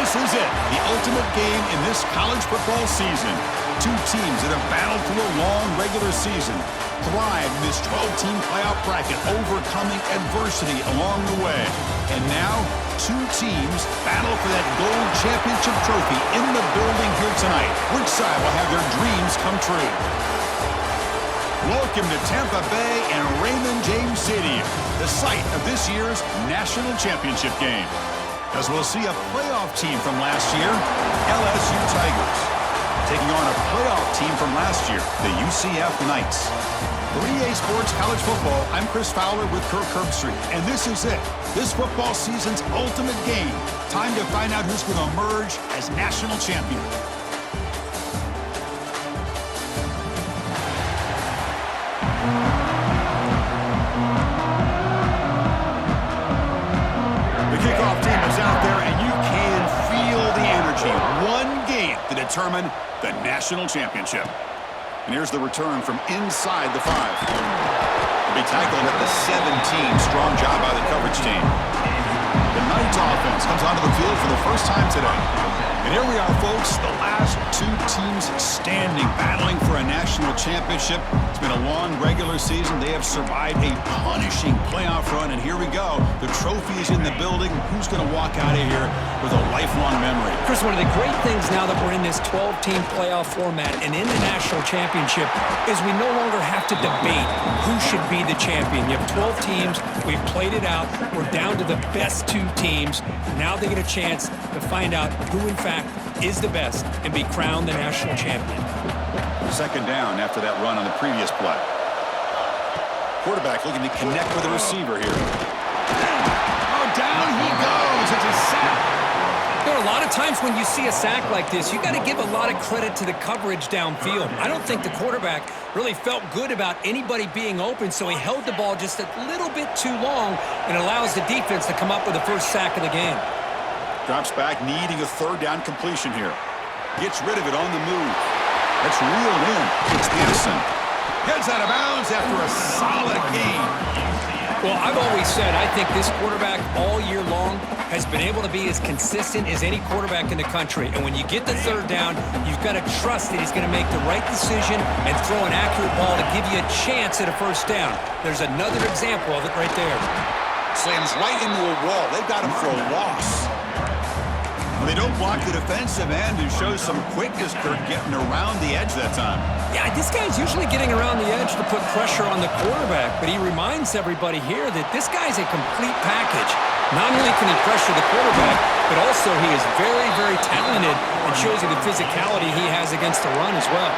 This is it, the ultimate game in this college football season. Two teams that have battled through a long regular season, thrived in this 12-team playoff bracket, overcoming adversity along the way. And now, two teams battle for that gold championship trophy in the building here tonight. Which side will have their dreams come true? Welcome to Tampa Bay and Raymond James Stadium, the site of this year's national championship game. As we'll see a playoff team from last year, LSU Tigers, taking on a playoff team from last year, the UCF Knights. For EA Sports College Football, I'm Chris Fowler with Kirk Herbstreit, and this is it, this football season's ultimate game. Time to find out who's going to emerge as national champion. Determine the national championship. And here's the return from inside the 5. To be tackled at the 17. Strong job by the coverage team. The Knights offense comes onto the field for the first time today. And here we are, folks, the last two teams standing, battling for a national championship. It's been a long regular season. They have survived a punishing playoff run, and here we go. The trophy is in the building. Who's going to walk out of here with a lifelong memory? Chris, one of the great things now that we're in this 12-team playoff format and in the national championship is we no longer have to debate who should be the champion. You have 12 teams. We've played it out. We're down to the best two teams. Now they get a chance to find out who, in fact, is the best and be crowned the national champion. Second down after that run on the previous play. Quarterback looking to connect with the receiver here. Oh, down he goes. It's a sack. There are a lot of times when you see a sack like this, you got to give a lot of credit to the coverage downfield. I don't think the quarterback really felt good about anybody being open, so he held the ball just a little bit too long and allows the defense to come up with the first sack of the game. Drops back, needing a third down completion here. Gets rid of it on the move. That's reeled in. It's Anderson. Heads out of bounds after a solid game. Well, I've always said I think this quarterback all year long has been able to be as consistent as any quarterback in the country. And when you get the third down, you've got to trust that he's going to make the right decision and throw an accurate ball to give you a chance at a first down. There's another example of it right there. Slams right into a wall. They've got him for a loss. They don't block the defensive end, who shows some quickness, Kirk, getting around the edge that time. Yeah, this guy's usually getting around the edge to put pressure on the quarterback, but he reminds everybody here that this guy's a complete package. Not only can he pressure the quarterback, but also he is very, very talented and shows you the physicality he has against the run as well.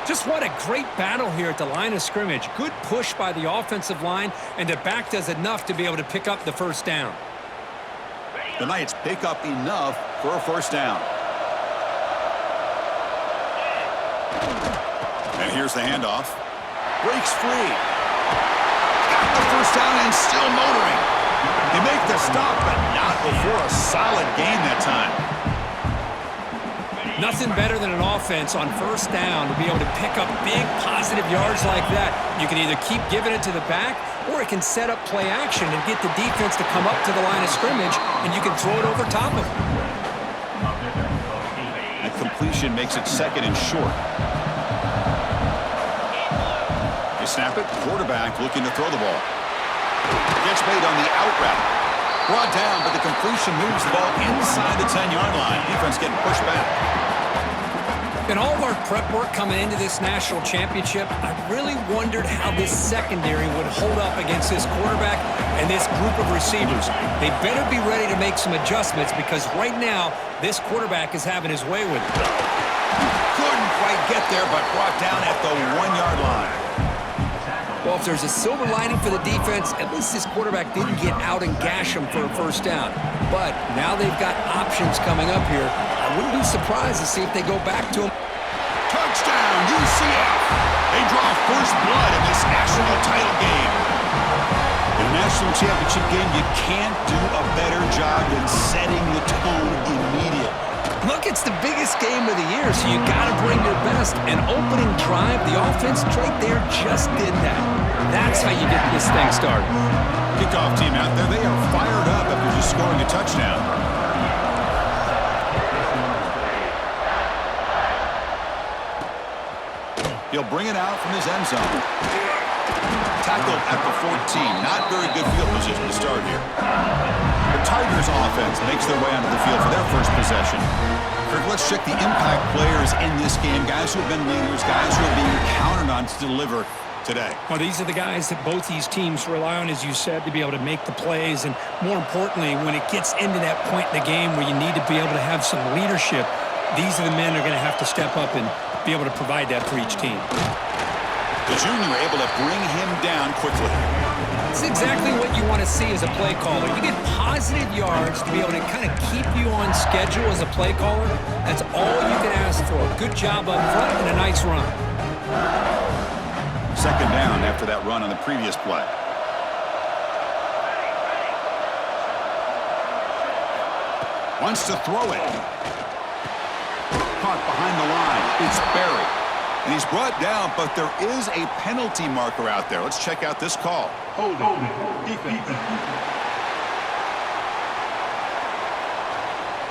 Just what a great battle here at the line of scrimmage. Good push by the offensive line, and the back does enough to be able to pick up the first down. The Knights pick up enough for a first down. And here's the handoff. Breaks free. Got the first down and still motoring. They make the stop, but not before a solid game that time. Nothing better than an offense on first down to be able to pick up big positive yards like that. You can either keep giving it to the back, or it can set up play action and get the defense to come up to the line of scrimmage, and you can throw it over top of them. That completion makes it second and short. You snap it, quarterback looking to throw the ball. Gets made on the out route. Brought down, but the completion moves the ball inside the 10-yard line. Defense getting pushed back. In all of our prep work coming into this national championship, I really wondered how this secondary would hold up against this quarterback and this group of receivers. They better be ready to make some adjustments, because right now, this quarterback is having his way with it. Couldn't quite get there, but brought down at the 1-yard line. Well, if there's a silver lining for the defense, at least this quarterback didn't get out and gash him for a first down. But now they've got options coming up here. I wouldn't be surprised to see if they go back to him. Touchdown, UCF! They draw first blood in this national title game. In a national championship game, you can't do a better job than setting the tone immediately. Look, it's the biggest game of the year, so you got to bring your best. An opening drive, the offense right there just did that. That's how you get this thing started. Kickoff team out there, they are fired up after just scoring a touchdown. He'll bring it out from his end zone. Tackled at the 14. Not very good field position to start here. The Tigers offense makes their way onto the field for their first possession. Kirk, let's check the impact players in this game. Guys who have been leaders, guys who are being counted on to deliver today. Well, these are the guys that both these teams rely on, as you said, to be able to make the plays. And more importantly, when it gets into that point in the game where you need to be able to have some leadership, these are the men who are going to have to step up and be able to provide that for each team. The junior able to bring him down quickly. It's exactly what you want to see as a play caller. You get positive yards to be able to kind of keep you on schedule as a play caller. That's all you can ask for. Good job up front and a nice run. Second down after that run on the previous play. Wants to throw it. Caught behind the line. It's Barry. And he's brought down, but there is a penalty marker out there. Let's check out this call. Hold it. Defense.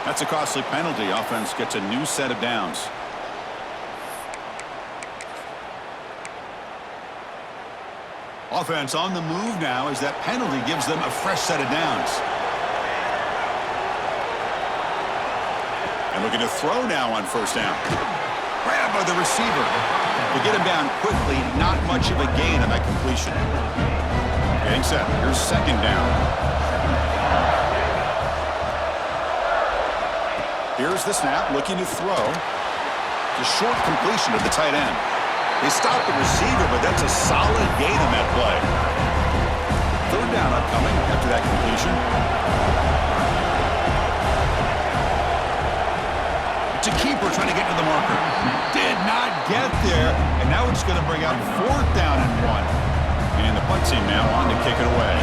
That's a costly penalty. Offense gets a new set of downs. Offense on the move now as that penalty gives them a fresh set of downs. And looking to throw now on first down. Grab by the receiver. To get him down quickly, not much of a gain on that completion. Getting set. Here's second down. Here's the snap, looking to throw. The short completion of the tight end. They stopped the receiver, but that's a solid gain on that play. Third down upcoming after that completion. It's a keeper trying to get to the marker. Did not get there, and now it's going to bring up fourth down and 1. And the punt team now on to kick it away.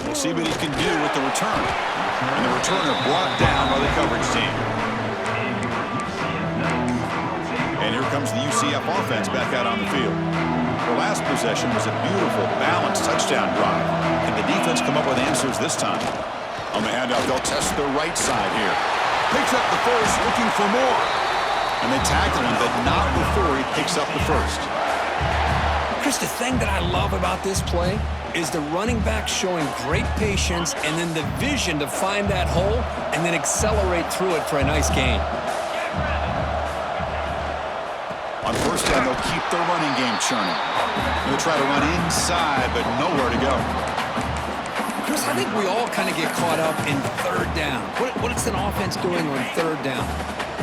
We'll see what he can do with the return. And the returner brought down by the coverage team. And here comes the UCF offense back out on the field. The last possession was a beautiful, balanced touchdown drive. Can the defense come up with answers this time? On the handoff, they'll test the right side here. Picks up the first, looking for more. And they tackle him, but not before he picks up the first. Chris, the thing that I love about this play is the running back showing great patience and then the vision to find that hole and then accelerate through it for a nice gain. On first down, they'll keep their running game churning. They'll try to run inside, but nowhere to go. Chris, I think we all kind of get caught up in third down. What is an offense doing on third down?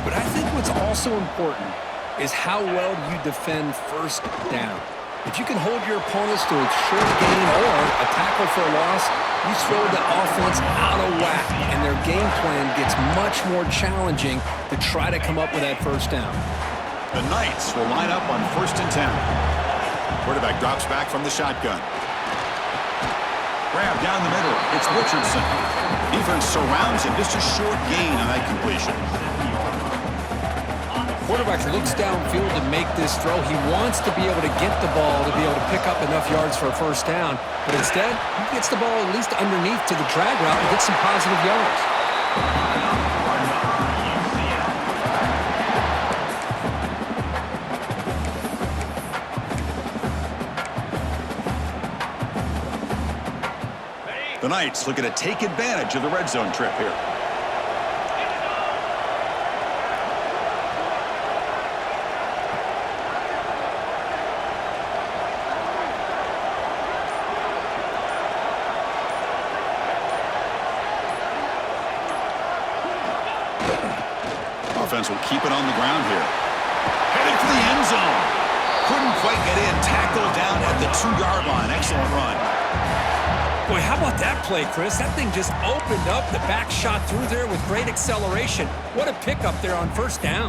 But I think what's also important is how well you defend first down. If you can hold your opponents to a short gain or a tackle for a loss, you throw the offense out of whack, and their game plan gets much more challenging to try to come up with that first down. The Knights will line up on 1st and 10. Quarterback drops back from the shotgun. Grab down the middle. It's Richardson. Defense surrounds him. Just a short gain on that completion. Quarterback looks downfield to make this throw. He wants to be able to get the ball to be able to pick up enough yards for a first down. But instead, he gets the ball at least underneath to the drag route and gets some positive yards. The Knights looking to take advantage of the red zone trip here. Offense will keep it on the ground here. Headed for the end zone. Couldn't quite get in. Tackled down at the 2-yard line. Excellent run. Boy, how about that play, Chris? That thing just opened up. The back shot through there with great acceleration. What a pickup there on first down.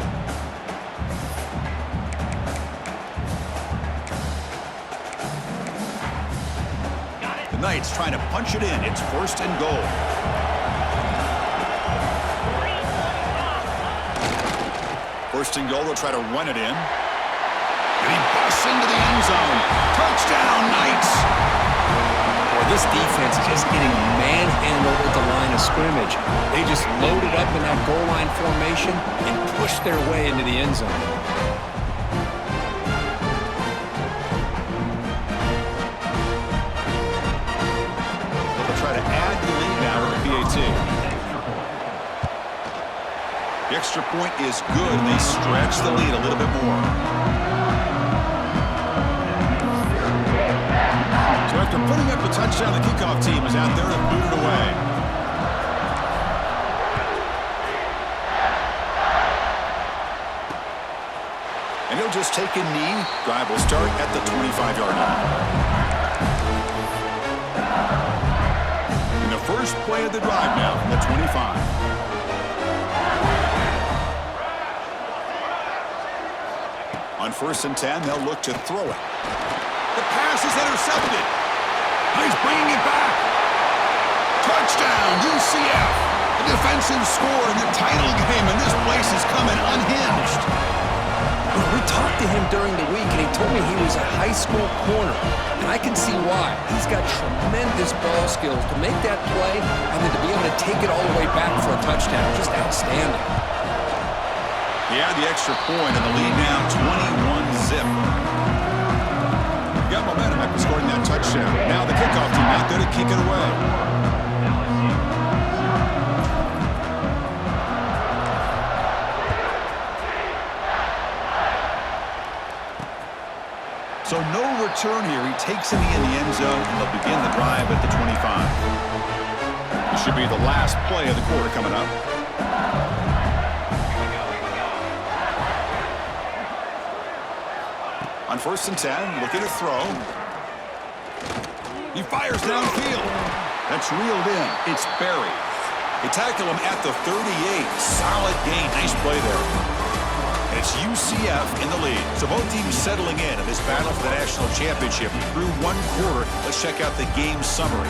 The Knights trying to punch it in. It's 1st and goal. First and goal, they'll try to run it in. And he busts into the end zone. Touchdown, Knights! Boy, this This defense is just getting manhandled at the line of scrimmage. They just loaded up in that goal line formation and pushed their way into the end zone. They'll try to add the lead now with the PAT. The extra point is good. They stretch the lead a little bit more. So after putting up a touchdown, the kickoff team is out there to boot it away. And he'll just take a knee. Drive will start at the 25-yard line. And the first play of the drive now from the 25. On 1st and 10, they'll look to throw it. The pass is intercepted. He's bringing it back. Touchdown, UCF. A defensive score in the title game, and this place is coming unhinged. We talked to him during the week, and he told me he was a high school corner. And I can see why. He's got tremendous ball skills to make that play and then to be able to take it all the way back for a touchdown. Just outstanding. He had the extra point, and the lead now 21-zip. Got momentum after scoring that touchdown. Now the kickoff team out there to kick it away. So no return here. He takes it in the end zone, and they'll begin the drive at the 25. This should be the last play of the quarter coming up. On 1st and 10, looking to throw. He fires downfield. That's reeled in. It's Barry. They tackle him at the 38. Solid gain. Nice play there. And it's UCF in the lead. So both teams settling in this battle for the national championship. Through one quarter, let's check out the game summary.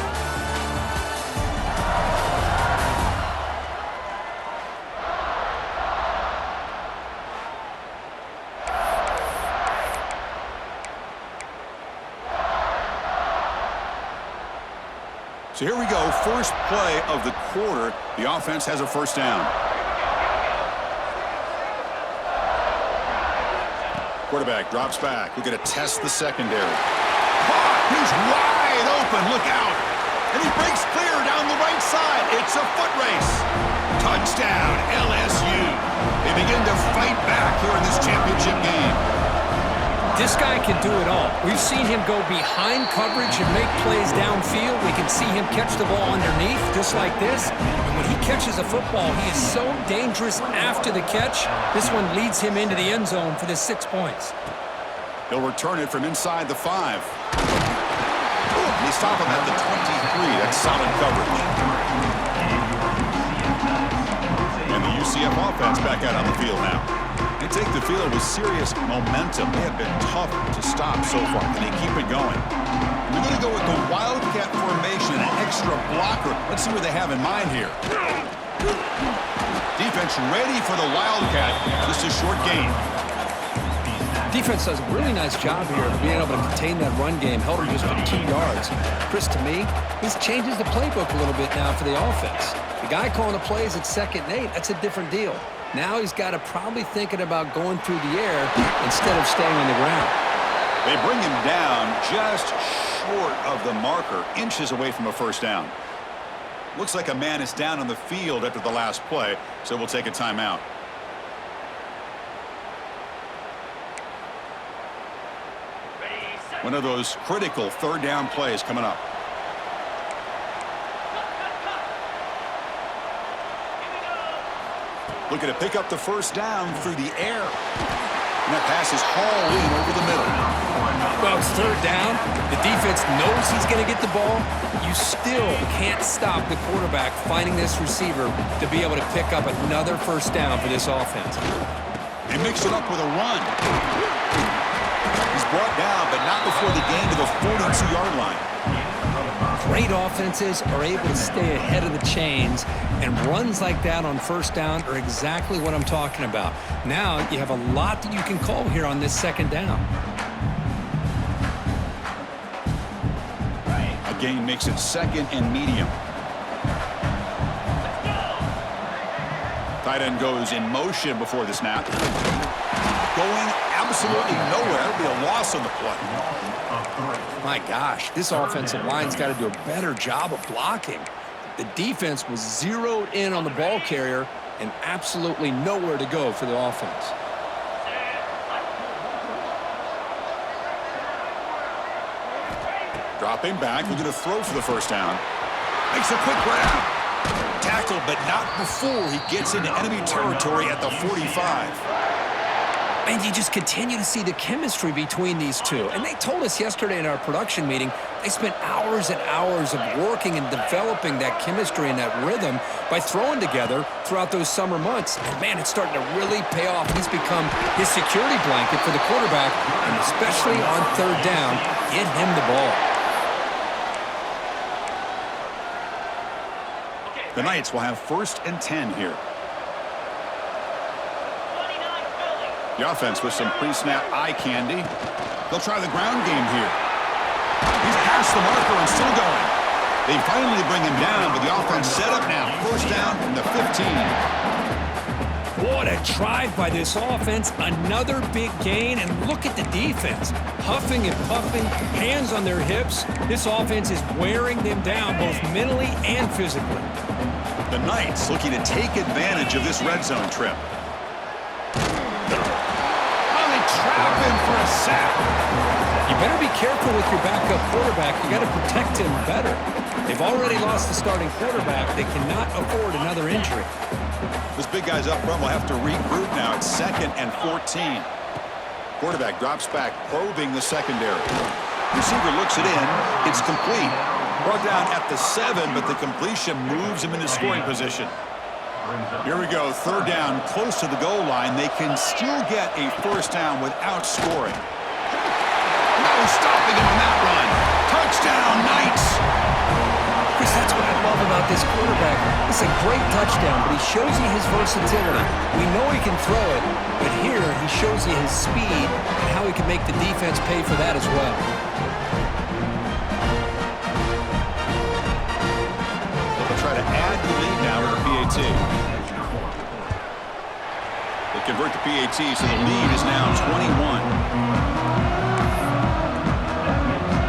So here we go, first play of the quarter. The offense has a first down. Quarterback drops back. We're going to test the secondary. Caught! He's wide open. Look out. And he breaks clear down the right side. It's a foot race. Touchdown, LSU. They begin to fight back here in this championship game. This guy can do it all. We've seen him go behind coverage and make plays downfield. We can see him catch the ball underneath, just like this. And when he catches a football, he is so dangerous after the catch. This one leads him into the end zone for the 6 points. He'll return it from inside the 5. They stop him at the 23. That's solid coverage. And the UCF offense back out on the field now. They take the field with serious momentum. They have been tough to stop so far. Can they keep it going? And they're going to go with the Wildcat formation, an extra blocker. Let's see what they have in mind here. Defense ready for the Wildcat. Just a short gain. Defense does a really nice job here of being able to contain that run game, held him just for 2 yards. Chris, to me, this changes the playbook a little bit now for the offense. The guy calling the plays at 2nd and 8, that's a different deal. Now he's got to probably thinking about going through the air instead of staying on the ground. They bring him down just short of the marker, inches away from a first down. Looks like a man is down on the field after the last play, so we'll take a timeout. One of those critical 3rd down plays coming up. Looking to pick up the first down through the air. And that pass is hauled in over the middle. Well, it's 3rd down. The defense knows he's going to get the ball. You still can't stop the quarterback finding this receiver to be able to pick up another first down for this offense. They mix it up with a run. He's brought down, but not before the gain to the 42-yard line. Great offenses are able to stay ahead of the chains, and runs like that on first down are exactly what I'm talking about. Now you have a lot that you can call here on this 2nd down. A gain makes it 2nd and medium. Tight end goes in motion before the snap. Going absolutely nowhere. It'll be a loss on the play. My gosh, this offensive line's got to do a better job of blocking. The defense was zeroed in on the ball carrier and absolutely nowhere to go for the offense. Dropping back, looking to throw for the first down. Makes a quick grab. Tackled, but not before he gets into enemy territory at the 45. And you just continue to see the chemistry between these two. And they told us yesterday in our production meeting, they spent hours and hours of working and developing that chemistry and that rhythm by throwing together throughout those summer months. And, man, it's starting to really pay off. He's become his security blanket for the quarterback, and especially on 3rd down, get him the ball. The Knights will have 1st and 10 here. The offense with some pre-snap eye candy. They'll try the ground game here. He's past the marker and still going. They finally bring him down, but the offense set up now. 1st down from the 15. What a drive by this offense. Another big gain, and look at the defense. Huffing and puffing, hands on their hips. This offense is wearing them down both mentally and physically. The Knights looking to take advantage of this red zone trip. Trap him for a sack. You better be careful with your backup quarterback. You got to protect him better. They've already lost the starting quarterback. They cannot afford another injury. This big guy's up front will have to regroup now. It's 2nd and 14. Quarterback drops back, probing the secondary. Receiver looks it in. It's complete. Brought down at the 7, but the completion moves him into scoring position. Here we go, 3rd down, close to the goal line. They can still get a 1st down without scoring. No stopping him on that run. Touchdown, Knights! Chris, that's what I love about this quarterback. It's a great touchdown, but he shows you his versatility. We know he can throw it, but here he shows you his speed and how he can make the defense pay for that as well. They'll try to add the lead now with the PAT. They convert the PAT, so the lead is now 21.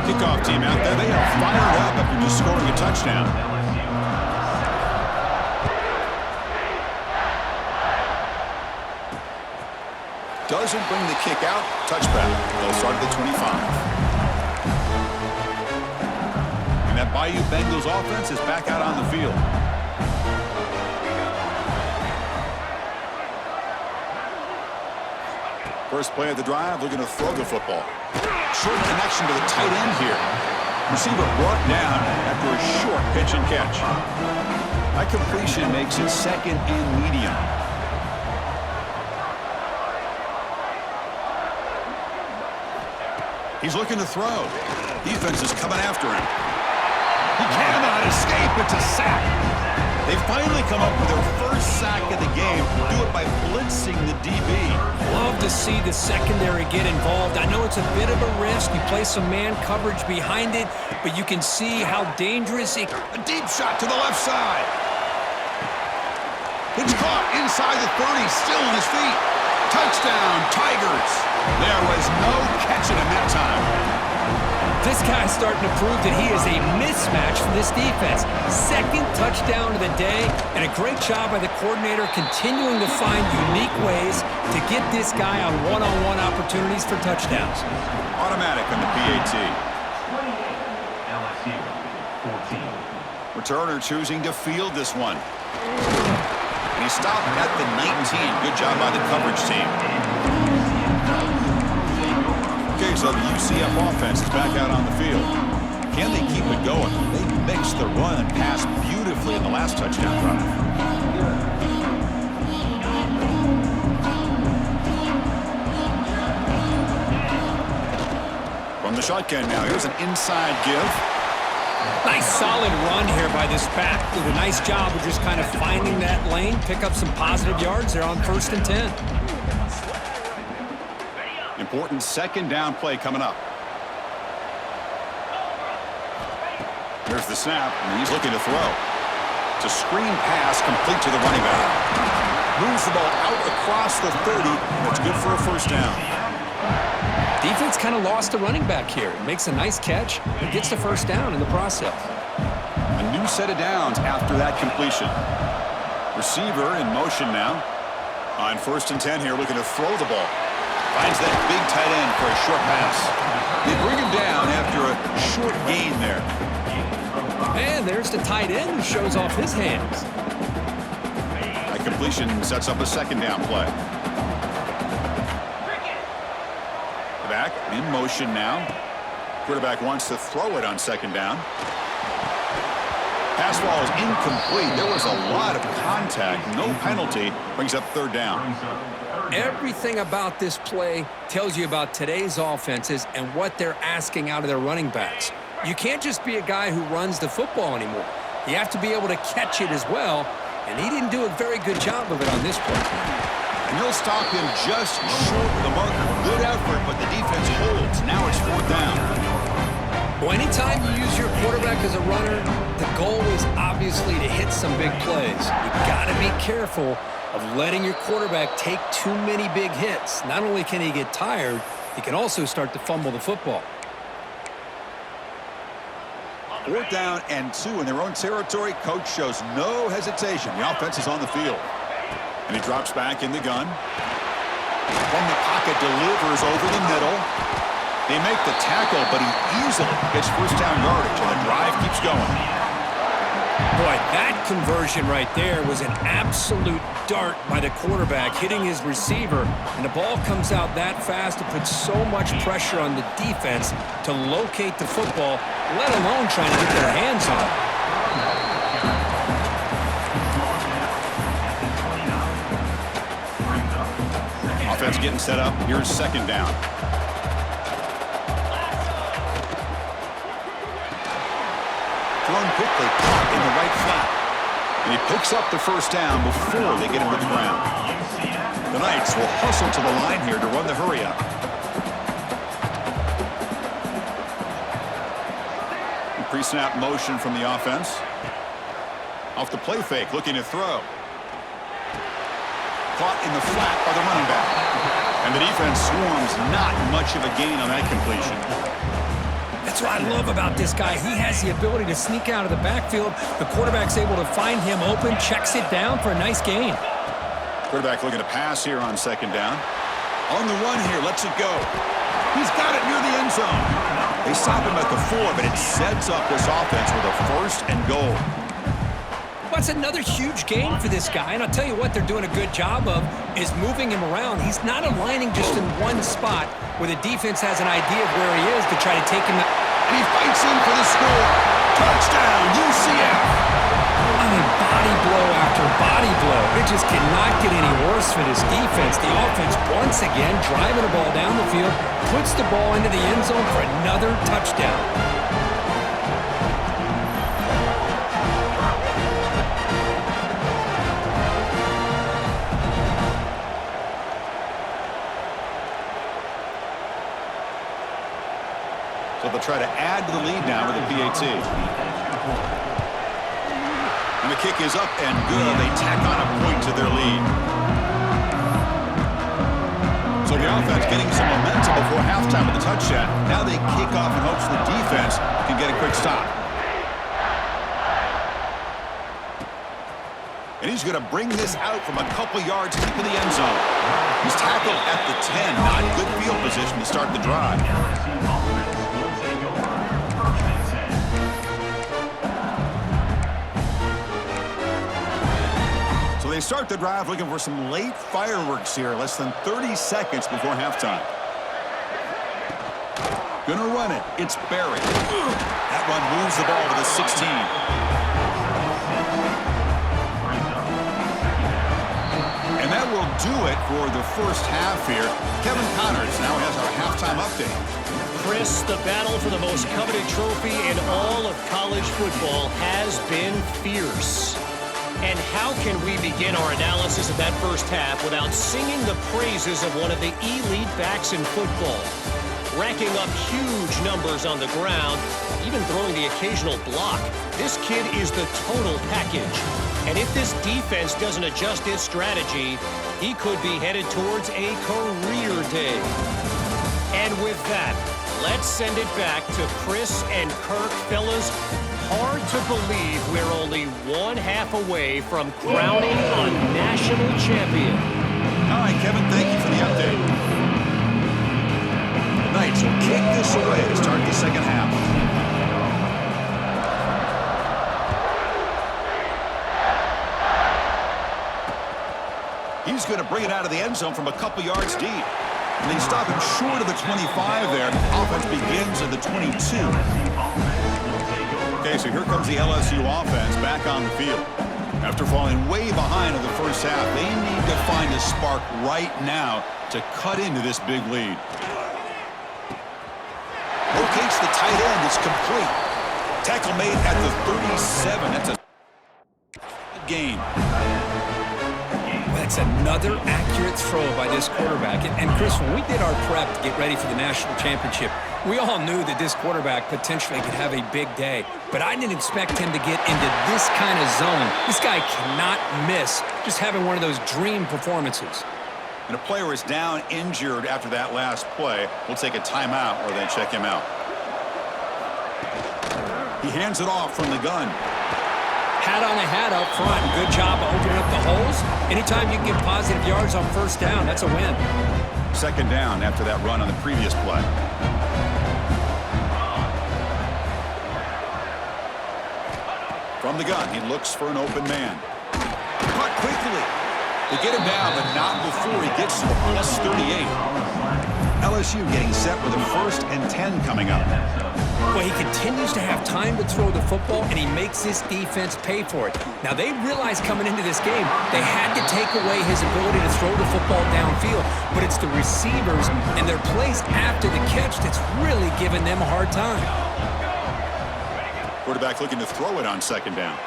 Kickoff team out there. They are fired up after just scoring a touchdown. Doesn't bring the kick out. Touchback. They'll start at the 25. And that Bayou Bengals offense is back out on the field. First play of the drive, looking to throw the football. Short connection to the tight end here. Receiver brought down after a short pitch and catch. That completion makes it 2nd and medium. He's looking to throw. Defense is coming after him. He cannot escape. It's a sack. They finally come up with their first sack of the game. Do it by blitzing the DB. Love to see the secondary get involved. I know it's a bit of a risk. You play some man coverage behind it, but you can see how dangerous it... A deep shot to the left side. It's caught inside the 30, still on his feet. Touchdown, Tigers. There was no catching him that time. This guy's starting to prove that he is a mismatch for this defense. 2nd touchdown of the day, and a great job by the coordinator continuing to find unique ways to get this guy on one-on-one opportunities for touchdowns. Automatic on the PAT. 28, LSU, 14. Returner choosing to field this one. And he stopped at the 19. Good job by the coverage team. Okay, so the UCF offense is back out on the field. Can they keep it going? They mixed the run and pass beautifully in the last touchdown drive. From the shotgun now, here's an inside give. Nice solid run here by this back. Did a nice job of just kind of finding that lane, pick up some positive yards there on 1st and 10. Important 2nd down play coming up. Here's the snap, and he's looking to throw. It's a screen pass complete to the running back. Moves the ball out across the 30. That's good for a first down. Defense kind of lost the running back here. Makes a nice catch and gets the first down in the process. A new set of downs after that completion. Receiver in motion now. On 1st and 10 here, looking to throw the ball. Finds that big tight end for a short pass. They bring him down after a short gain there. And there's the tight end who shows off his hands. That completion sets up a second down play. Back in motion now. Quarterback wants to throw it on second down. Pass ball is incomplete. There was a lot of contact. No penalty. Brings up third down. Everything about this play tells you about today's offenses and what they're asking out of their running backs. You can't just be a guy who runs the football anymore. You have to be able to catch it as well, and he didn't do a very good job of it on this play. And he'll stop him just short of the marker. Good effort, but the defense holds. Now it's fourth down. Well, anytime you use your quarterback as a runner, the goal is obviously to hit some big plays. You've got to be careful of letting your quarterback take too many big hits. Not only can he get tired, he can also start to fumble the football. 4th down and 2 in their own territory. Coach shows no hesitation. The offense is on the field. And he drops back in the gun. From the pocket, delivers over the middle. They make the tackle, but he easily gets first down yardage, and the drive keeps going. Boy, that conversion right there was an absolute dart by the quarterback, hitting his receiver, and the ball comes out that fast. It puts so much pressure on the defense to locate the football, let alone trying to get their hands on it. Offense getting set up. Here's second down. Thrown quickly, caught in the right flat. And he picks up the first down before they get him to the ground. The Knights will hustle to the line here to run the hurry up. Pre-snap motion from the offense. Off the play fake, looking to throw. Caught in the flat by the running back. And the defense swarms, not much of a gain on that completion. That's what I love about this guy. He has the ability to sneak out of the backfield. The quarterback's able to find him open, checks it down for a nice gain. Quarterback looking to pass here on second down. On the run here, lets it go. He's got it near the end zone. They stop him at the 4, but it sets up this offense with a first and goal. That's another huge gain for this guy, and I'll tell you what they're doing a good job of is moving him around. He's not aligning just in one spot where the defense has an idea of where he is to try to take him out. And he fights in for the score. Touchdown, UCF! I mean, body blow after body blow. It just cannot get any worse for this defense. The offense, once again, driving the ball down the field, puts the ball into the end zone for another touchdown. So they'll try to add to the lead now with a PAT. And the kick is up and good. They tack on a point to their lead. So the offense getting some momentum before halftime with the touchdown. Now they kick off in hopes the defense can get a quick stop. And he's going to bring this out from a couple yards deep in the end zone. He's tackled at the 10. Not good field position to start the drive. They start the drive looking for some late fireworks here, less than 30 seconds before halftime. Gonna run it. It's Barry. That run moves the ball to the 16. And that will do it for the first half here. Kevin Connors now has our halftime update. Chris, the battle for the most coveted trophy in all of college football has been fierce. And how can we begin our analysis of that first half without singing the praises of one of the elite backs in football? racking up huge numbers on the ground, even throwing the occasional block. This kid is the total package. And if this defense doesn't adjust its strategy, he could be headed towards a career day. And with that, let's send it back to Chris and Kirk. Fellas, hard to believe we're only one half away from crowning a national champion. All right, Kevin, thank you for the update. The Knights will kick this away to start the second half. He's going to bring it out of the end zone from a couple yards deep. And they stop him short of the 25 there. Offense begins at the 22. Okay, so here comes the LSU offense back on the field. After falling way behind in the first half, they need to find a spark right now to cut into this big lead. Locates the tight end. It's complete. Tackle made at the 37. That's a gain. That's another accurate throw by this quarterback. And Chris, when we did our prep to get ready for the national championship, we all knew that this quarterback potentially could have a big day. But I didn't expect him to get into this kind of zone. This guy cannot miss just having one of those dream performances. And a player is down injured after that last play. We'll take a timeout or then check him out. He hands it off from the gun. Hat on a hat up front. Good job of opening up the holes. Anytime you can get positive yards on first down, that's a win. Second down after that run on the previous play. From the gun, he looks for an open man. Caught quickly. They get him down, but not before he gets to the plus 38. LSU getting set with a 1st and 10 coming up. Well, he continues to have time to throw the football, and he makes this defense pay for it. Now, they realized coming into this game they had to take away his ability to throw the football downfield, but it's the receivers and their plays after the catch that's really giving them a hard time. Quarterback looking to throw it on second down.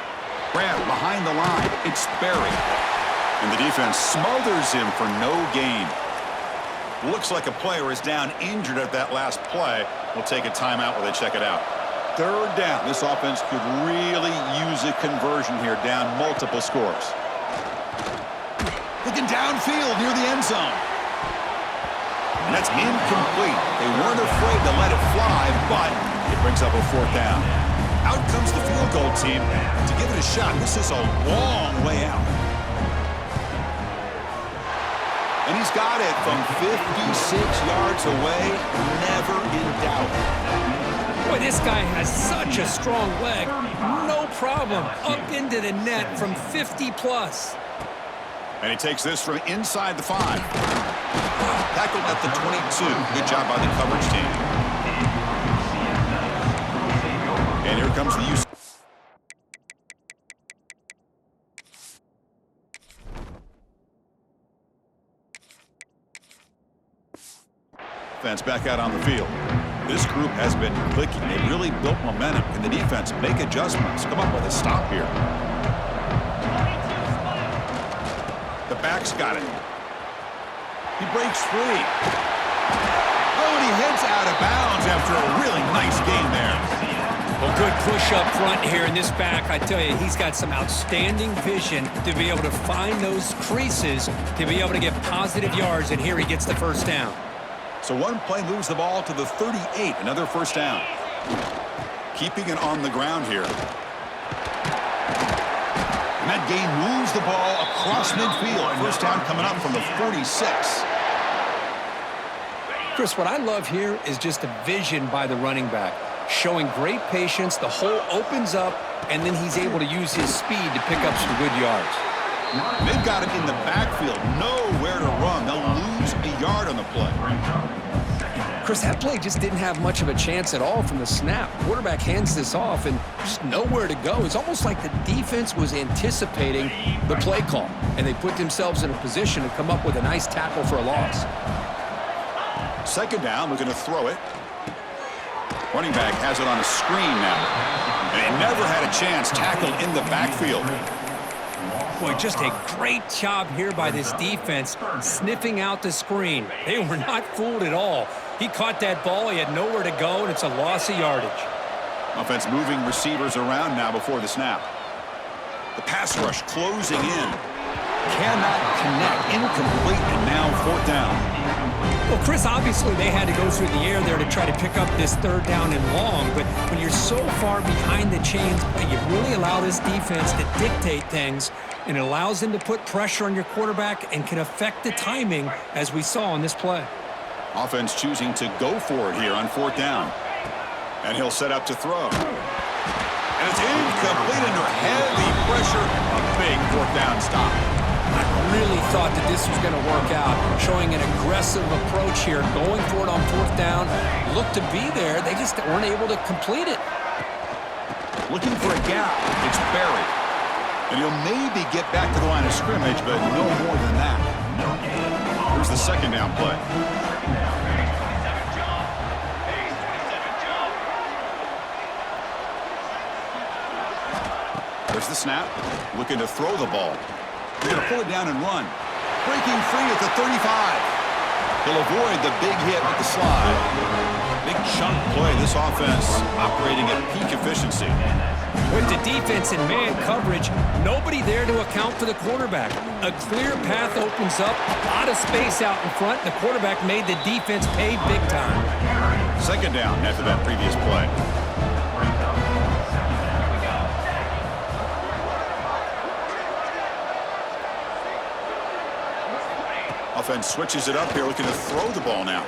Grab behind the line. It's Berry. And the defense smothers him for no gain. Looks like a player is down injured at that last play. We'll take a timeout while they check it out. Third down. This offense could really use a conversion here, down multiple scores. Looking downfield near the end zone. And that's incomplete. They weren't afraid to let it fly, but it brings up a 4th down. Out comes the field goal team to give it a shot. This is a long way out. And he's got it from 56 yards away, never in doubt. Boy, this guy has such a strong leg. No problem. Up into the net from 50+. And he takes this from inside the 5. Tackled at the 22. Good job by the coverage team. And here comes the UCF. Back out on the field. This group has been clicking. They really built momentum. Can the defense make adjustments? Come up with a stop here. The back's got it. He breaks free. Oh, and he heads out of bounds after a really nice game there. Well, good push up front here in this back. I tell you, he's got some outstanding vision to be able to find those creases, to be able to get positive yards, and here he gets the first down. So one play moves the ball to the 38, another first down. Keeping it on the ground here. And that gain moves the ball across midfield. First down coming up from the 46. Chris, what I love here is just the vision by the running back. Showing great patience, the hole opens up, and then he's able to use his speed to pick up some good yards. They've got it in the backfield, nowhere to run. They'll lose a yard on the play. Chris, that play just didn't have much of a chance at all from the snap. Quarterback hands this off and just nowhere to go. It's almost like the defense was anticipating the play call, and they put themselves in a position to come up with a nice tackle for a loss. Second down, we're going to throw it. Running back has it on a screen now. And he never had a chance, tackled in the backfield. Boy, just a great job here by this defense, sniffing out the screen. They were not fooled at all. He caught that ball. He had nowhere to go, and it's a loss of yardage. Offense moving receivers around now before the snap. The pass rush closing in. Cannot connect. Incomplete, and now fourth down. Well, Chris, obviously they had to go through the air there to try to pick up this third down and long, but when you're so far behind the chains, you really allow this defense to dictate things, and it allows them to put pressure on your quarterback and can affect the timing, as we saw on this play. Offense choosing to go for it here on fourth down. And he'll set up to throw. And it's incomplete under heavy pressure. A big fourth down stop. I really thought that this was going to work out, showing an aggressive approach here, going for it on fourth down. Looked to be there. They just weren't able to complete it. Looking for a gap. It's buried. And he'll maybe get back to the line of scrimmage, but no more than that. Here's the second down play. There's the snap. Looking to throw the ball. They're going to pull it down and run. Breaking free at the 35. He'll avoid the big hit with the slide. Big chunk play. This offense operating at peak efficiency. With the defense in man coverage, nobody there to account for the quarterback. A clear path opens up, a lot of space out in front. The quarterback made the defense pay big time. Second down after that previous play. Offense switches it up here, looking to throw the ball now.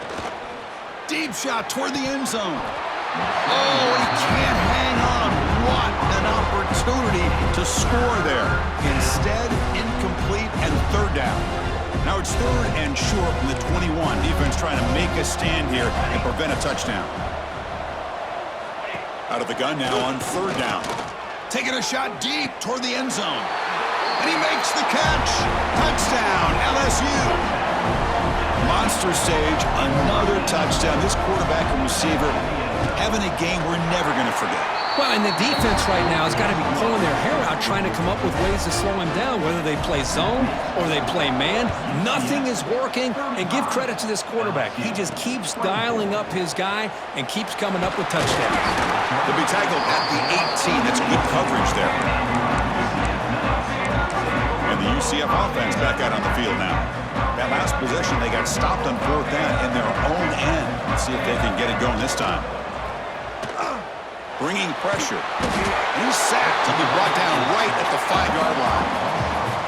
Deep shot toward the end zone. Oh, he can't hang on. What an opportunity to score there. Instead, incomplete and third down. Now it's third and short from the 21. Defense trying to make a stand here and prevent a touchdown. Out of the gun now on third down. Taking a shot deep toward the end zone. And he makes the catch. Touchdown, LSU. Monster stage, another touchdown. This quarterback and receiver having a game we're never going to forget. Well, and the defense right now has got to be pulling their hair out trying to come up with ways to slow him down, whether they play zone or they play man. Nothing is working, and give credit to this quarterback. He just keeps dialing up his guy and keeps coming up with touchdowns. They'll be tackled at the 18. That's good coverage there. And the UCF offense back out on the field now. That last possession, they got stopped on fourth down in their own end. Let's see if they can get it going this time. Bringing pressure. And he's sacked. He'll be brought down right at the 5-yard line.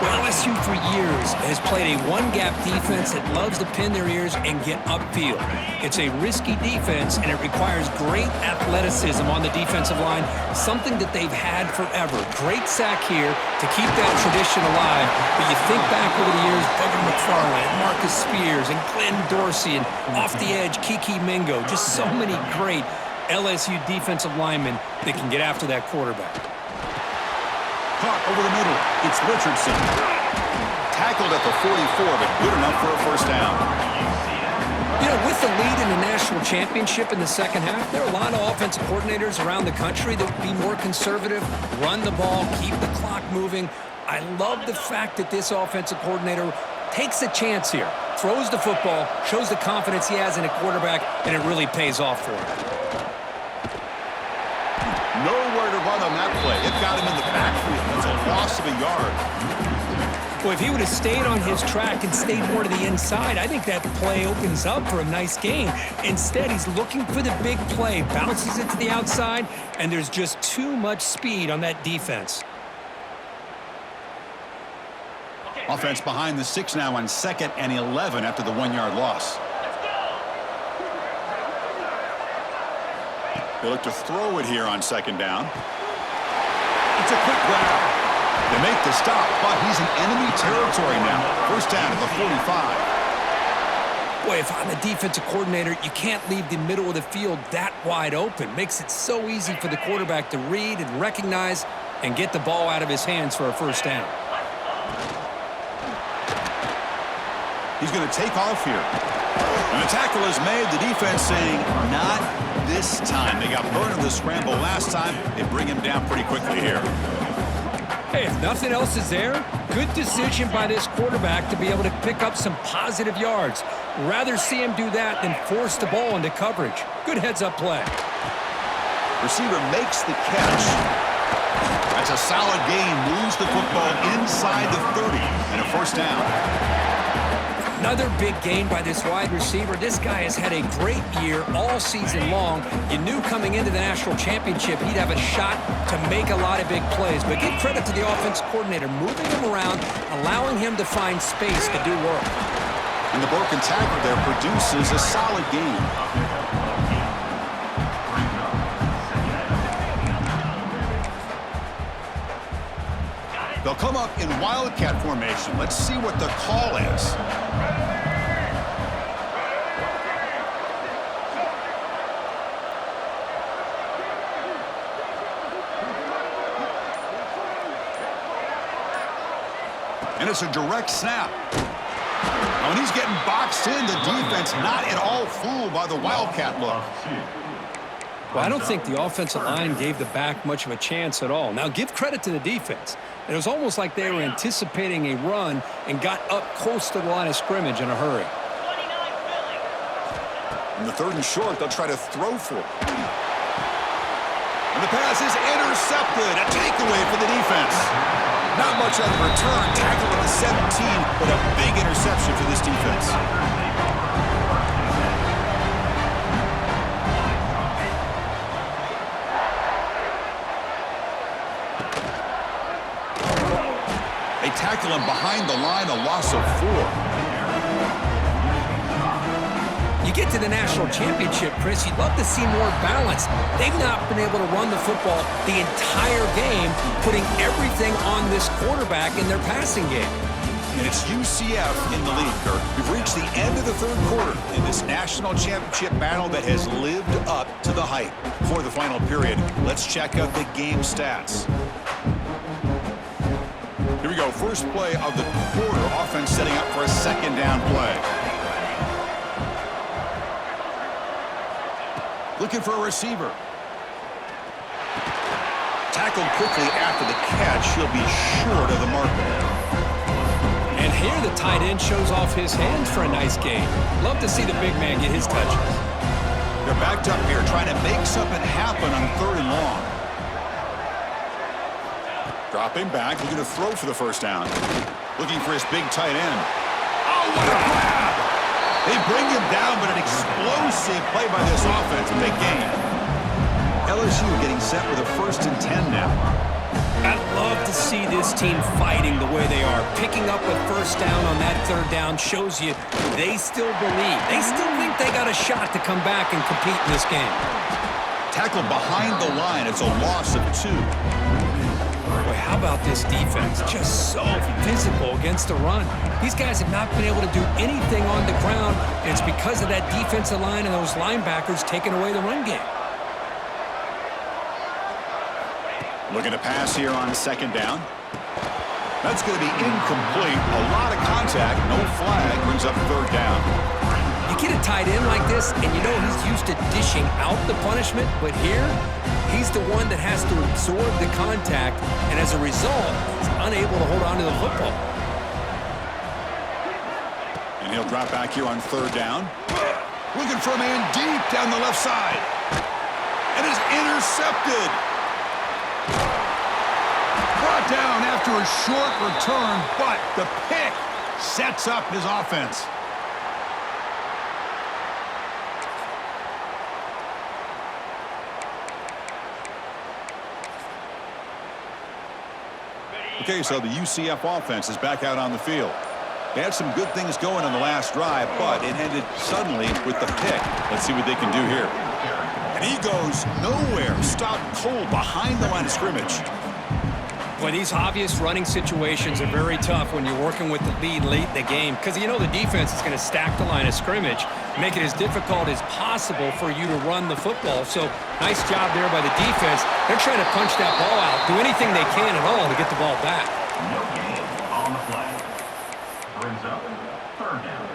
Well, LSU for years has played a one-gap defense that loves to pin their ears and get upfield. It's a risky defense, and it requires great athleticism on the defensive line, something that they've had forever. Great sack here to keep that tradition alive. But you think back over the years, Bugger McFarland, Marcus Spears, and Glenn Dorsey, and off the edge, Kiki Mingo. Just so many great LSU defensive linemen that can get after that quarterback. Caught over the middle. It's Richardson. Tackled at the 44, but good enough for a first down. You know, with the lead in the national championship in the second half, there are a lot of offensive coordinators around the country that would be more conservative, run the ball, keep the clock moving. I love the fact that this offensive coordinator takes a chance here, throws the football, shows the confidence he has in a quarterback, and it really pays off for him. Nowhere to run on that play. It got him in the backfield. That's a loss of a yard. Well, if he would have stayed on his track and stayed more to the inside, I think that play opens up for a nice gain. Instead, he's looking for the big play, bounces it to the outside, and there's just too much speed on that defense. Offense behind the 6 now on 2nd and 11 after the 1-yard loss. They look to throw it here on 2nd down. It's a quick grab. They make the stop, but he's in enemy territory now. First down at the 45. Boy, if I'm a defensive coordinator, you can't leave the middle of the field that wide open. Makes it so easy for the quarterback to read and recognize and get the ball out of his hands for a first down. He's going to take off here. And the tackle is made. The defense saying, not this time. They got burned in the scramble last time. They bring him down pretty quickly here. Hey, if nothing else is there, good decision by this quarterback to be able to pick up some positive yards. Rather see him do that than force the ball into coverage. Good heads-up play. Receiver makes the catch. That's a solid gain. Moves the football inside the 30 and a first down. Another big gain by this wide receiver. This guy has had a great year all season long. You knew coming into the national championship he'd have a shot to make a lot of big plays. But give credit to the offense coordinator, moving him around, allowing him to find space to do work. And the broken tackle there produces a solid gain. They'll come up in wildcat formation. Let's see what the call is. And it's a direct snap. Now, when he's getting boxed in, the defense not at all fooled by the wildcat look. Well, I don't think the offensive line gave the back much of a chance at all. Now, give credit to the defense. It was almost like they were anticipating a run and got up close to the line of scrimmage in a hurry. In the 3rd and short, they'll try to throw for it. And the pass is intercepted. A takeaway for the defense. Not much on the return. Tackle at the 17, but a big interception for this defense. They tackle him behind the line, a loss of 4. You get to the national championship, Chris, you'd love to see more balance. They've not been able to run the football the entire game, putting everything on this quarterback in their passing game. And it's UCF in the lead, Kirk. We've reached the end of the 3rd quarter in this national championship battle that has lived up to the hype. For the final period, let's check out the game stats. Here we go. First play of the quarter. Offense setting up for a 2nd down play. Looking for a receiver. Tackled quickly after the catch. He'll be short of the marker. And here the tight end shows off his hands for a nice gain. Love to see the big man get his touches. They're backed up here trying to make something happen on 3rd and long. Dropping back, looking to throw for the first down. Looking for his big tight end. Oh, what a grab! They bring him down, but an explosive play by this offense. Big gain. LSU getting set with a 1st and 10 now. I'd love to see this team fighting the way they are. Picking up a first down on that 3rd down shows you they still believe. They still think they got a shot to come back and compete in this game. Tackled behind the line. It's a loss of 2. Boy, how about this defense? Just so physical against the run. These guys have not been able to do anything on the ground, and it's because of that defensive line and those linebackers taking away the run game. Looking to pass here on 2nd down. That's going to be incomplete. A lot of contact. No flag. Brings up 3rd down. You get a tight end like this, and you know he's used to dishing out the punishment, but here, he's the one that has to absorb the contact, and as a result, he's unable to hold on to the football. And he'll drop back here on 3rd down. Looking for a man deep down the left side. And is intercepted. Brought down after a short return, but the pick sets up his offense. Okay, so the UCF offense is back out on the field. They had some good things going on the last drive, but it ended suddenly with the pick. Let's see what they can do here. And he goes nowhere. Stopped cold behind the line of scrimmage. Well, these obvious running situations are very tough when you're working with the lead late in the game because you know the defense is going to stack the line of scrimmage, make it as difficult as possible for you to run the football. So nice job there by the defense. They're trying to punch that ball out, do anything they can at all to get the ball back. No gain on the play. Brings up 3rd down.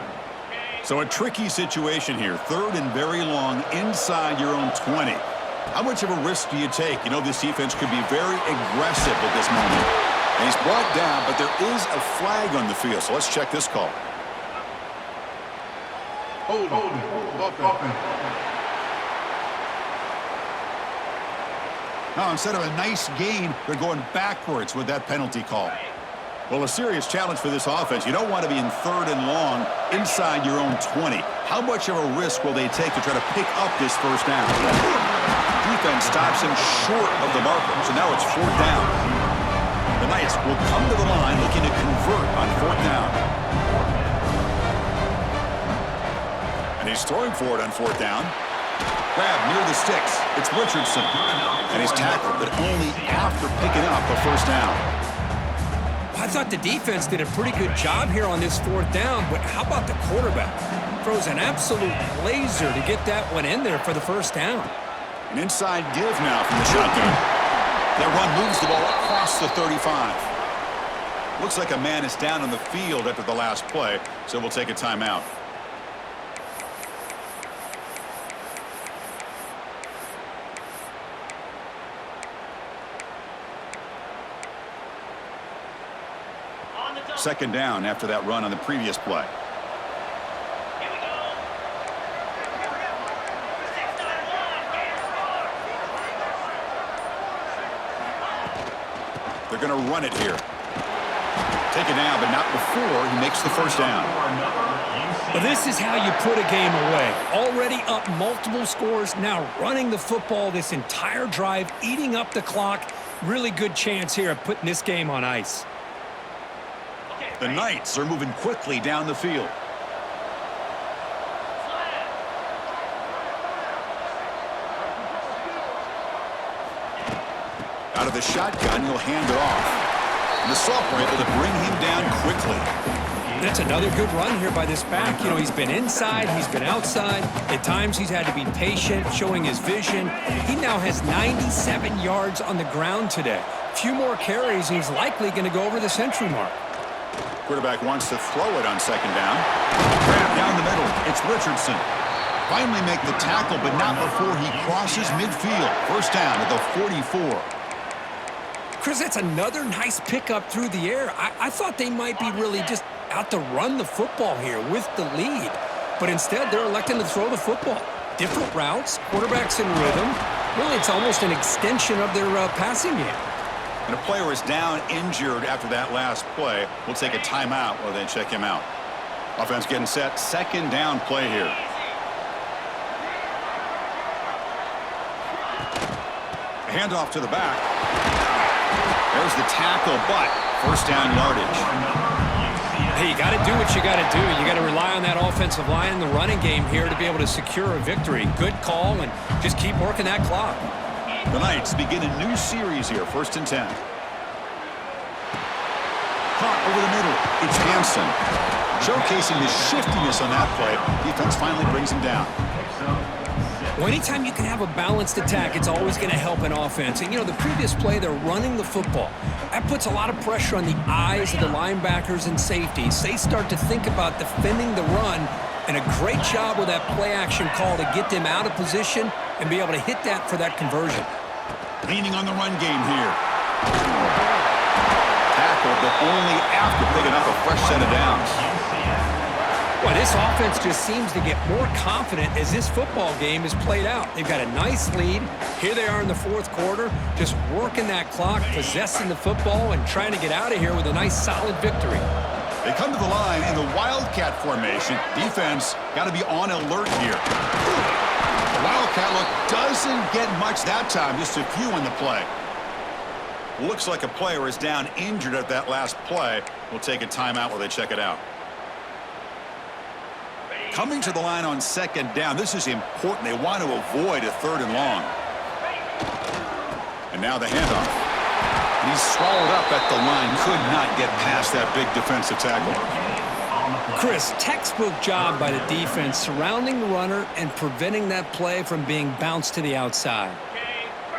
So a tricky situation here. 3rd and very long inside your own 20. How much of a risk do you take? You know, this defense could be very aggressive at this moment. And he's brought down, but there is a flag on the field. So let's check this call. Now, instead of a nice gain, they're going backwards with that penalty call. Well, a serious challenge for this offense. You don't want to be in 3rd and long inside your own 20. How much of a risk will they take to try to pick up this first down? Defense stops him short of the marker, so now it's 4th down. The Knights will come to the line looking to convert on 4th down. And he's throwing for it on 4th down. Grab near the sticks. It's Richardson. And he's tackled, but only after picking up a first down. I thought the defense did a pretty good job here on this 4th down, but how about the quarterback? Throws an absolute laser to get that one in there for the first down. An inside give now from the shotgun. That run moves the ball across the 35. Looks like a man is down on the field after the last play, so we'll take a timeout. Second down after that run on the previous play. They're going to run it here. Take it down, but not before he makes the first down. Well, this is how you put a game away. Already up multiple scores, now running the football this entire drive, eating up the clock. Really good chance here of putting this game on ice. The Knights are moving quickly down the field. Out of the shotgun, he'll hand it off. And the sophomore able to bring him down quickly. That's another good run here by this back. You know, he's been inside, he's been outside. At times, he's had to be patient, showing his vision. He now has 97 yards on the ground today. A few more carries, and he's likely going to go over the century mark. Quarterback wants to throw it on second down. Grab down the middle. It's Richardson. Finally make the tackle, but not before he crosses midfield. First down at the 44. Chris, that's another nice pickup through the air. I thought they might be really just out to run the football here with the lead. But instead, they're electing to throw the football. Different routes, quarterbacks in rhythm. Really, it's almost an extension of their passing game. And a player is down injured after that last play. We'll take a timeout while they check him out. Offense getting set. Second down play here. A handoff to the back. There's the tackle, but first down yardage. Hey, you got to do what you got to do. You got to rely on that offensive line in the running game here to be able to secure a victory. Good call, and just keep working that clock. The Knights begin a new series here, 1st and 10. Caught over the middle. It's Hansen. Showcasing his shiftiness on that play. Defense finally brings him down. Well, anytime you can have a balanced attack, it's always going to help an offense. And, you know, the previous play, they're running the football. That puts a lot of pressure on the eyes of the linebackers and safeties. They start to think about defending the run, and a great job with that play-action call to get them out of position and be able to hit that for that conversion. Leaning on the run game here. Tackled, but only after picking up a fresh set of downs. Well, this offense just seems to get more confident as this football game is played out. They've got a nice lead. Here they are in the 4th quarter, just working that clock, possessing the football, and trying to get out of here with a nice, solid victory. They come to the line in the Wildcat formation. Defense got to be on alert here. The Wildcat look doesn't get much that time, just a few in the play. Looks like a player is down injured at that last play. We'll take a timeout while they check it out. Coming to the line on second down, this is important. They want to avoid a 3rd and long. And now the handoff. And he's swallowed up at the line. Could not get past that big defensive tackle. Chris, textbook job by the defense surrounding the runner and preventing that play from being bounced to the outside.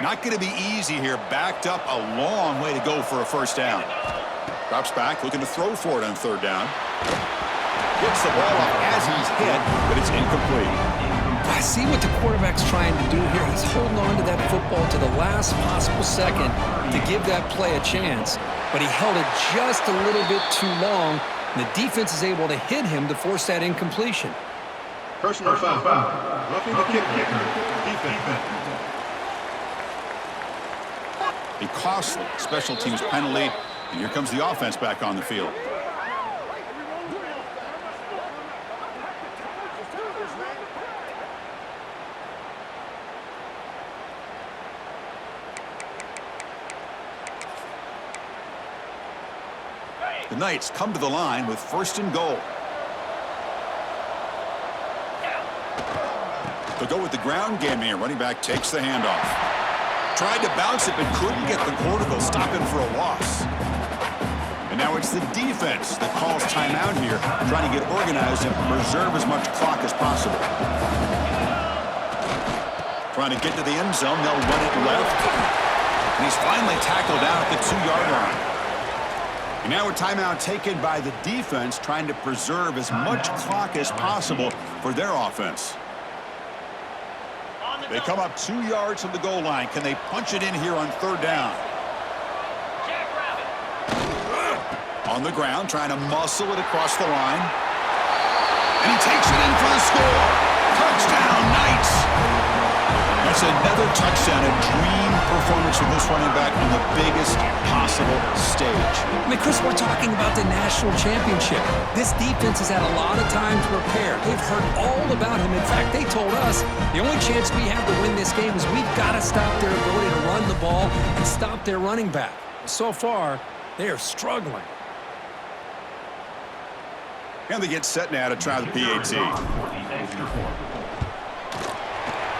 Not going to be easy here. Backed up a long way to go for a first down. Drops back, looking to throw for it on 3rd down. Gets the ball up as he's hit, but it's incomplete. I see what the quarterback's trying to do here. He's holding on to that football to the last possible second to give that play a chance, but he held it just a little bit too long, and the defense is able to hit him to force that incompletion. Personal foul. Roughing the kicker. Defense. A costly special teams penalty, and here comes the offense back on the field. The Knights come to the line with 1st and goal. They'll go with the ground game here. Running back takes the handoff. Tried to bounce it, but couldn't get the quarter. They'll stop him for a loss. And now it's the defense that calls timeout here, trying to get organized and preserve as much clock as possible. Trying to get to the end zone. They'll run it left. And he's finally tackled down at the 2-yard line. And now a timeout taken by the defense, trying to preserve as much clock as possible for their offense. They come up 2 yards from the goal line. Can they punch it in here on 3rd down? On the ground, trying to muscle it across the line. And he takes it in for the score. Touchdown, Knights! That's another touchdown, a dream performance from this running back on the biggest possible stage. I mean, Chris, we're talking about the national championship. This defense has had a lot of time to prepare. They've heard all about him. In fact, they told us the only chance we have to win this game is we've got to stop their ability to run the ball and stop their running back. So far, they are struggling. And they get set now to try the PAT.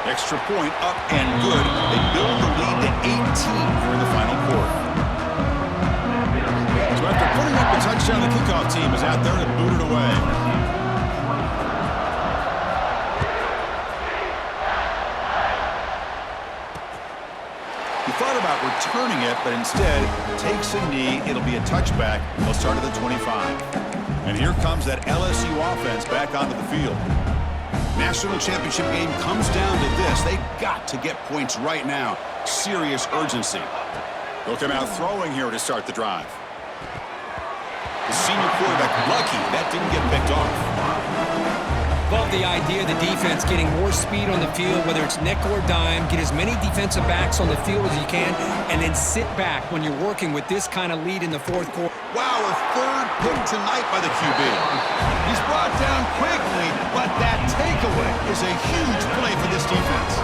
Extra point up and good. They build the lead to 18 here in the final quarter. So after putting up the touchdown, the kickoff team is out there to boot it away. He thought about returning it, but instead takes a knee. It'll be a touchback. They'll start at the 25. And here comes that LSU offense back onto the field. National championship game comes down to this. They've got to get points right now. Serious urgency. They'll come out throwing here to start the drive. The senior quarterback lucky that didn't get picked off. Love the idea of the defense getting more speed on the field, whether it's nickel or dime, get as many defensive backs on the field as you can, and then sit back when you're working with this kind of lead in the 4th quarter. Wow, a 3rd pick tonight by the QB. He's brought down quickly, but that takeaway is a huge play for this defense.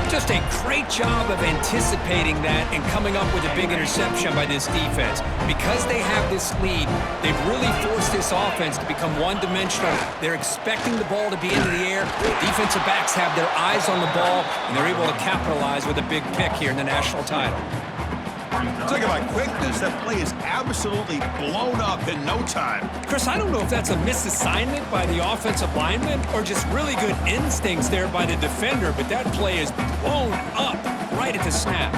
Just a great job of anticipating that and coming up with a big interception by this defense. Because they have this lead, they've really forced this offense to become one-dimensional. They're expecting the ball to be into the air. The defensive backs have their eyes on the ball, and they're able to capitalize with a big pick here in the national title. Talk about quickness. That play is absolutely blown up in no time. Chris, I don't know if that's a misassignment by the offensive lineman or just really good instincts there by the defender, but that play is blown up right at the snap.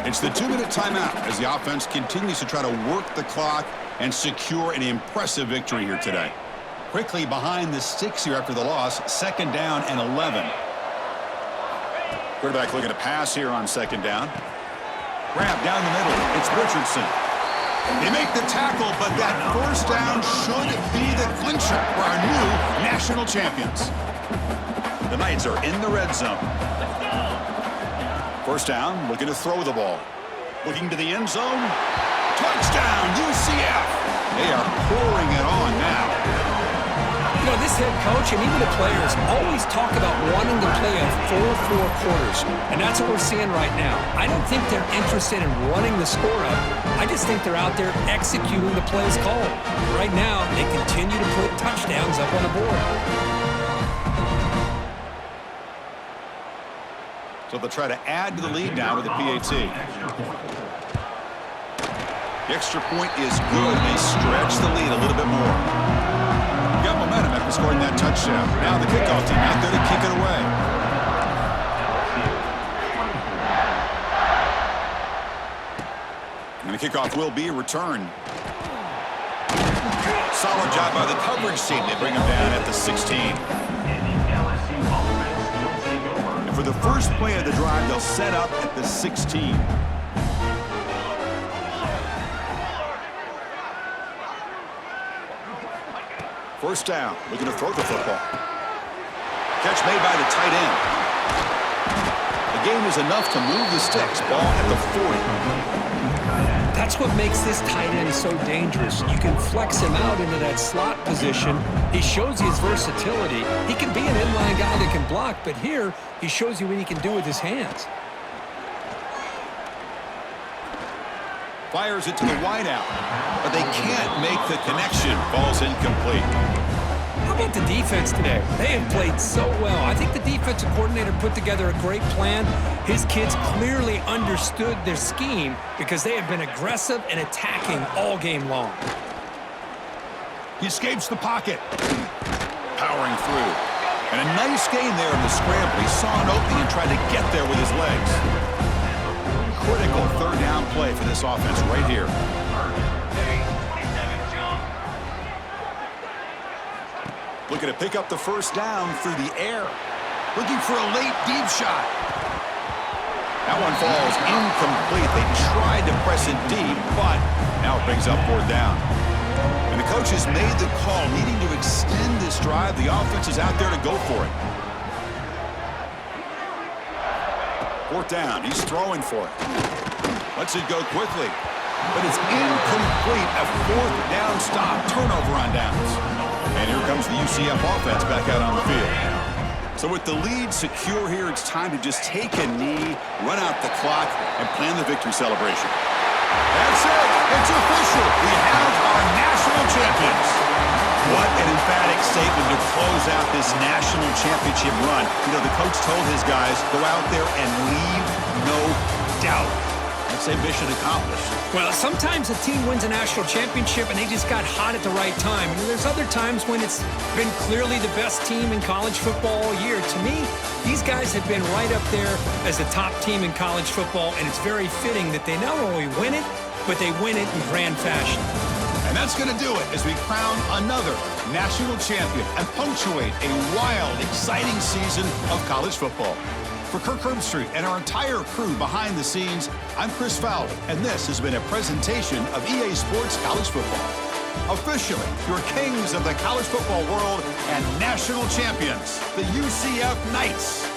It's the 2-minute timeout as the offense continues to try to work the clock and secure an impressive victory here today. Quickly behind the 6 here after the loss, 2nd down and 11. Quarterback looking to pass here on 2nd down. Grab down the middle. It's Richardson. They make the tackle, but that 1st down should be the clincher for our new national champions. The Knights are in the red zone. 1st down, looking to throw the ball. Looking to the end zone. Touchdown, UCF. They are pouring it on now. You know, this head coach and even the players always talk about wanting to play a 4-4 quarters, and that's what we're seeing right now. I don't think they're interested in running the score up. I just think they're out there executing the plays called. Right now, they continue to put touchdowns up on the board. So they'll try to add to the lead now with the PAT. The extra point is good. They stretch the lead a little bit more. Got momentum after scoring that touchdown. Now the kickoff team out there to kick it away. And the kickoff will be returned. Solid job by the coverage team. They bring him down at the 16. And for the first play of the drive, they'll set up at the 16. First down, looking to throw the football. Catch made by the tight end. The gain is enough to move the sticks. Ball at the 40. That's what makes this tight end so dangerous. You can flex him out into that slot position. He shows you his versatility. He can be an inline guy that can block, but here he shows you what he can do with his hands. Fires it to the wideout, but they can't make the connection. Ball's incomplete. How about the defense today? They have played so well. I think the defensive coordinator put together a great plan. His kids clearly understood their scheme because they have been aggressive and attacking all game long. He escapes the pocket. Powering through. And a nice gain there in the scramble. He saw an opening and tried to get there with his legs. Critical third down play for this offense right here. Looking to pick up the first down through the air. Looking for a late deep shot. That one falls incomplete. They tried to press it deep, but now it brings up fourth down. And the coach has made the call, needing to extend this drive. The offense is out there to go for it. Fourth down. He's throwing for it. Lets it go quickly. But it's incomplete. A fourth down stop. Turnover on downs. And here comes the UCF offense back out on the field. So with the lead secure here, it's time to just take a knee, run out the clock, and plan the victory celebration. That's it. It's official. We have our national champions. What an emphatic statement to close out this national championship run. You know, the coach told his guys, go out there and leave no doubt. Let's say mission accomplished. Well, sometimes a team wins a national championship and they just got hot at the right time. And there's other times when it's been clearly the best team in college football all year. To me, these guys have been right up there as the top team in college football, and it's very fitting that they not only win it, but they win it in grand fashion. And that's going to do it as we crown another national champion and punctuate a wild, exciting season of college football. For Kirk Herbstreit and our entire crew behind the scenes, I'm Chris Fowler, and this has been a presentation of EA Sports College Football. Officially, your kings of the college football world and national champions, the UCF Knights.